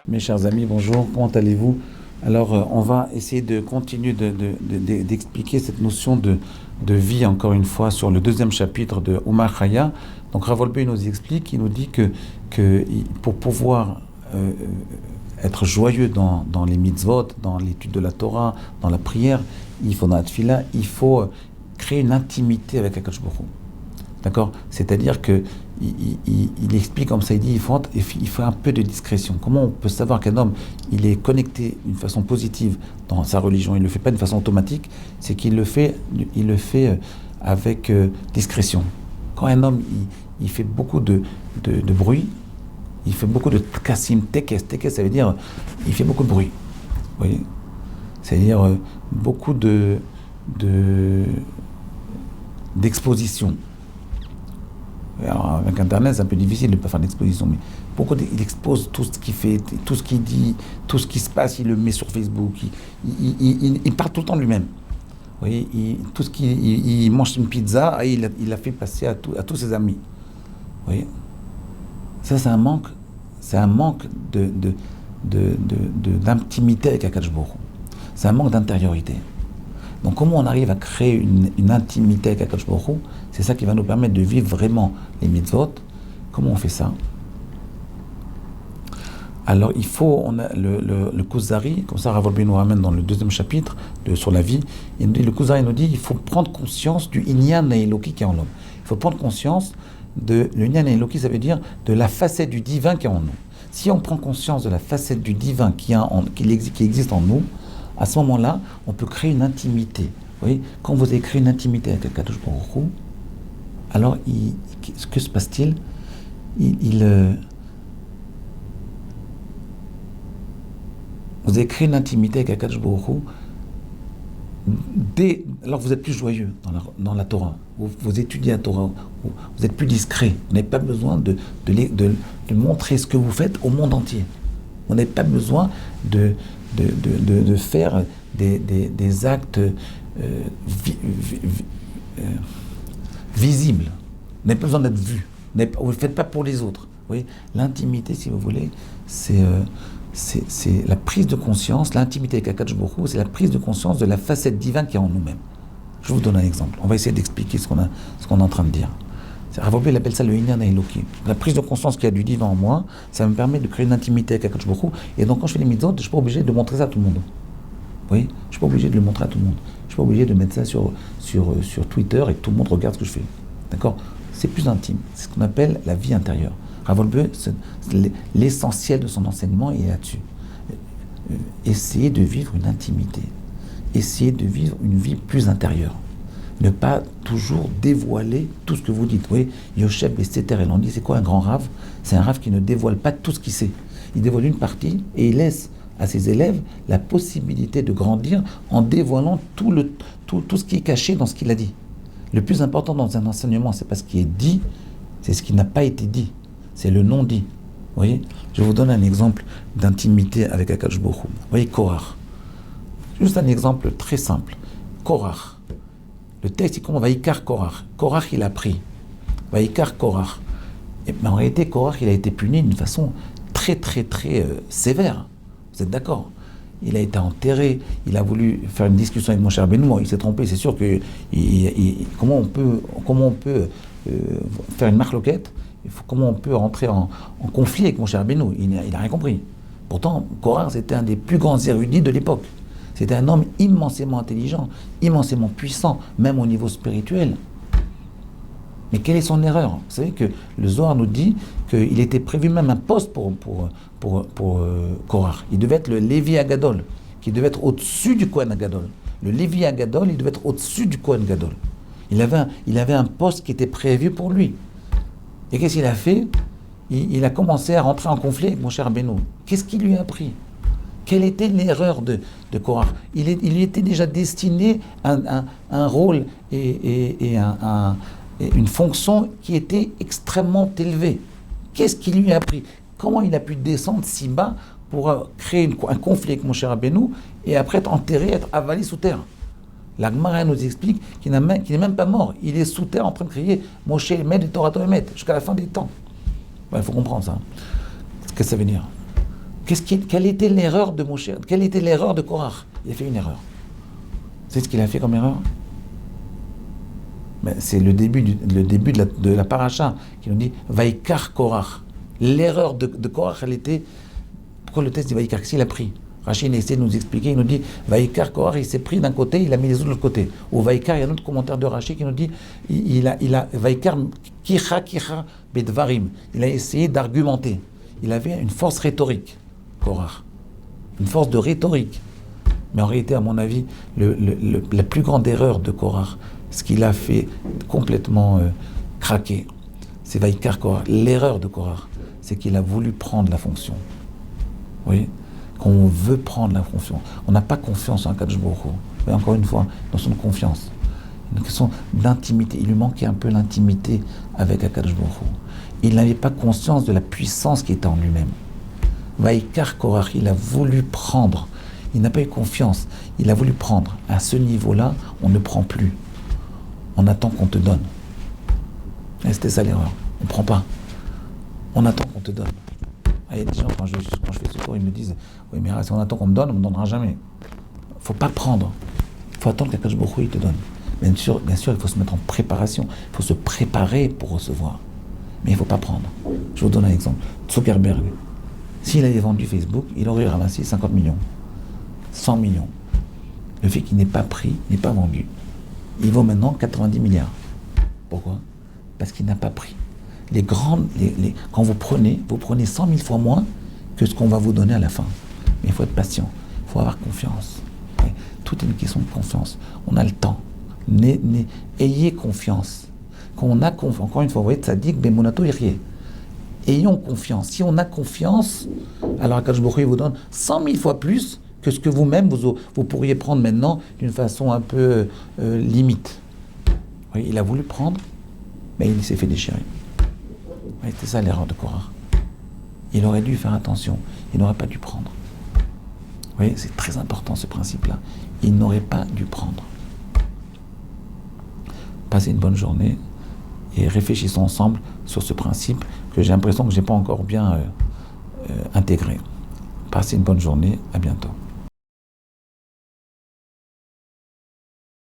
Mes chers amis, bonjour, comment allez-vous? Alors, on va essayer de continuer d'expliquer cette notion de vie, encore une fois, sur le deuxième chapitre de Omar Chaya. Donc, Rav Wolbe nous explique, il nous dit que pour pouvoir être joyeux dans les mitzvot, dans l'étude de la Torah, dans la prière, il faut dans la tefila, il faut créer une intimité avec Akadosh Baruch Hu. D'accord? C'est-à-dire que il explique comme ça, il dit il faut un peu de discrétion. Comment on peut savoir qu'un homme il est connecté d'une façon positive dans sa religion? Il ne le fait pas d'une façon automatique, c'est qu'il le fait avec discrétion. Quand un homme il fait beaucoup de bruit, il fait beaucoup de tkassim, tekes, ça veut dire il fait beaucoup de bruit. Vous voyez? C'est-à-dire beaucoup d'exposition. Alors, avec Internet, c'est un peu difficile de ne pas faire d'exposition, mais il expose tout ce qu'il fait, tout ce qu'il dit, tout ce qui se passe, il le met sur Facebook, il parle tout le temps de lui-même. Vous voyez, il mange une pizza et il l'a fait passer à tous ses amis. Vous voyez, ça c'est un manque d'intimité avec Akadosh Baruch Hu. C'est un manque d'intériorité. Donc comment on arrive à créer une intimité avec Akadosh Baruch Hu? C'est ça qui va nous permettre de vivre vraiment les mitzvot. Comment on fait ça? Alors on a le Kuzari, comme ça Rav Wolbe nous ramène dans le deuxième chapitre sur la vie. Le Kuzari nous dit il faut prendre conscience du Inyan Eloki qui est en l'homme. Il faut prendre conscience de l'Inyan Eloki, ça veut dire de la facette du divin qui est en nous. Si on prend conscience de la facette du divin qui existe en nous, à ce moment-là, on peut créer une intimité. Vous voyez, quand vous avez créé une intimité avec Akadosh Baruch Hu, alors que se passe-t-il? Vous avez créé une intimité avec Akadosh Baruch Hu. Alors vous êtes plus joyeux dans la Torah. Vous étudiez la Torah. Vous êtes plus discret. Vous n'avez pas besoin de montrer ce que vous faites au monde entier. Vous n'avez pas besoin de faire des actes visibles. Vous n'avez pas besoin d'être vu. Vous ne le faites pas pour les autres. Vous voyez, l'intimité, si vous voulez, c'est la prise de conscience. L'intimité avec Akadosh Baruch Hu, c'est la prise de conscience de la facette divine qui est en nous-mêmes. Je vous donne un exemple. On va essayer d'expliquer ce qu'on est en train de dire. Rav Wolbe appelle ça le Inyan Eloki. La prise de conscience qu'il y a du divin en moi, ça me permet de créer une intimité avec Akadosh Baruch Hu. Et donc quand je fais les mitzvot, je ne suis pas obligé de montrer ça à tout le monde. Vous voyez, je ne suis pas obligé de le montrer à tout le monde. Je ne suis pas obligé de mettre ça sur Twitter et que tout le monde regarde ce que je fais. D'accord? C'est plus intime. C'est ce qu'on appelle la vie intérieure. Rav Wolbe, l'essentiel de son enseignement est là-dessus. Essayez de vivre une intimité. Essayez de vivre une vie plus intérieure. Ne pas toujours dévoiler tout ce que vous dites. Vous voyez, Yosheb et Seter, elle en dit, c'est quoi un grand rave? C'est un rave qui ne dévoile pas tout ce qu'il sait. Il dévoile une partie et il laisse à ses élèves la possibilité de grandir en dévoilant tout ce qui est caché dans ce qu'il a dit. Le plus important dans un enseignement, c'est pas ce qui est dit, c'est ce qui n'a pas été dit. C'est le non-dit. Vous voyez, je vous donne un exemple d'intimité avec Akadosh Baruch Hu. Vous voyez, Korach. Juste un exemple très simple. Korach. Le texte, il commence Vaïkar Korach. Korach, il a pris. Vaïkar Korach. Mais en réalité, Korach, il a été puni d'une façon très, très, très sévère. Vous êtes d'accord? Il a été enterré. Il a voulu faire une discussion avec Moshe Rabbeinu. Il s'est trompé. C'est sûr que comment on peut faire une marloquette? Comment on peut rentrer en conflit avec Moshe Rabbeinu? Il n'a rien compris. Pourtant, Korach, c'était un des plus grands érudits de l'époque. C'était un homme immensément intelligent, immensément puissant, même au niveau spirituel. Mais quelle est son erreur? Vous savez que le Zohar nous dit qu'il était prévu même un poste pour Korach. Il devait être le Lévi Agadol, qui devait être au-dessus du Kohen Agadol. Le Lévi Agadol, il devait être au-dessus du Kohen Gadol. Il avait un poste qui était prévu pour lui. Et qu'est-ce qu'il a fait? Il a commencé à rentrer en conflit avec Moshe Rabbeinu. Qu'est-ce qui lui a pris? Quelle était l'erreur de Korach? Il était déjà destiné à un rôle et une fonction qui était extrêmement élevée. Qu'est-ce qui lui a pris? Comment il a pu descendre si bas pour créer un conflit avec Moshe Rabbeinu et après être enterré, être avalé sous terre? La Gemara nous explique qu'il n'est même pas mort. Il est sous terre en train de crier Moshe Emet et Torah Emet jusqu'à la fin des temps. Il faut comprendre ça. Qu'est-ce que ça veut dire? Quelle était l'erreur de Moshe? Quelle était l'erreur de Korach? Il a fait une erreur. C'est ce qu'il a fait comme erreur? Ben, c'est le début de la paracha qui nous dit Vaikar Korach. L'erreur de Korach, elle était. Pourquoi le texte dit Vaikar? Qu'est-ce qu'il a pris? Rachid essaie de nous expliquer, il nous dit Vaikar Korach, il s'est pris d'un côté, il a mis les autres de l'autre côté. Ou Vaikar, il y a un autre commentaire de Rachid qui nous dit il a Vaikar Kicha Bedvarim. Il a essayé d'argumenter. Il avait une force rhétorique, Korach. Une force de rhétorique. Mais en réalité, à mon avis, la plus grande erreur de Korach, ce qu'il a fait complètement craquer, c'est Vaikar Korach. L'erreur de Korach, c'est qu'il a voulu prendre la fonction. Vous voyez? Quand on veut prendre la fonction, on n'a pas confiance en Akadosh Baruch Hu. Mais encore une fois, dans son confiance. Une question d'intimité. Il lui manquait un peu l'intimité avec Akadosh Baruch Hu. Il n'avait pas conscience de la puissance qui était en lui-même. Vaikar Korach, il a voulu prendre. Il n'a pas eu confiance. Il a voulu prendre. À ce niveau-là, on ne prend plus. On attend qu'on te donne. Et c'était ça l'erreur. On ne prend pas. On attend qu'on te donne. Il y a des gens, quand je fais ce cours, ils me disent oui, mais si on attend qu'on me donne, on ne me donnera jamais. Il ne faut pas prendre. Il faut attendre qu'Akadosh Baruch Hu il te donne. Bien sûr, il faut se mettre en préparation. Il faut se préparer pour recevoir. Mais il ne faut pas prendre. Je vous donne un exemple. Zuckerberg, s'il avait vendu Facebook, il aurait ramassé 50 millions, 100 millions. Le fait qu'il n'ait pas pris, n'est pas vendu, il vaut maintenant 90 milliards. Pourquoi? Parce qu'il n'a pas pris. Quand vous prenez 100 000 fois moins que ce qu'on va vous donner à la fin. Mais il faut être patient, il faut avoir confiance. Ouais. Tout est une question de confiance. On a le temps. Ayez confiance. Quand on a confiance, encore une fois, vous voyez, ça dit que Bemonato Yrie. Ayons confiance. Si on a confiance, alors Akadosh Baruch Hu vous donne 100 000 fois plus que ce que vous-même vous pourriez prendre maintenant d'une façon un peu limite. Oui, il a voulu prendre, mais il s'est fait déchirer. Oui, c'était ça l'erreur de Korach. Il aurait dû faire attention. Il n'aurait pas dû prendre. Vous voyez, c'est très important ce principe-là. Il n'aurait pas dû prendre. Passez une bonne journée et réfléchissons ensemble sur ce principe que j'ai l'impression que je n'ai pas encore bien intégré. Passez une bonne journée. À bientôt.